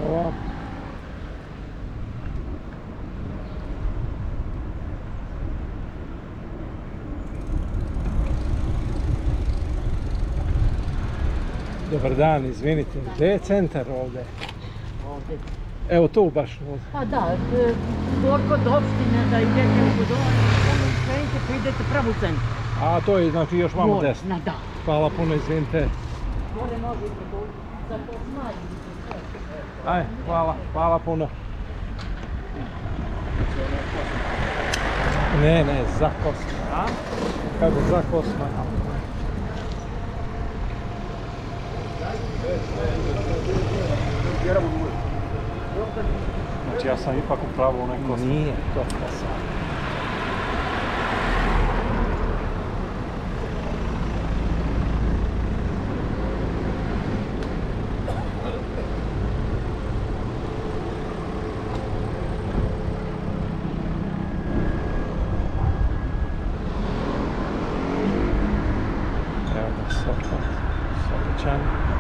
Evo. Dobar dan, izvinite, gdje je centar ovdje? Ovdje. Evo tu baš ovdje. Pa da, kod opštine da idete u Budovanje, samo krenite pa idete pravo u centru. A to je znači još malo Gore, desno. Da. Hvala puno, izvinite. Gore možete doći, za to znaju. Aj, hvala puno. Ne, za Kosma. A? Kako za Kosma? Znači ja sam ipak u pravu onaj Kosma. Nije to Kosma. Evo ga, Sokot, Sokoćan.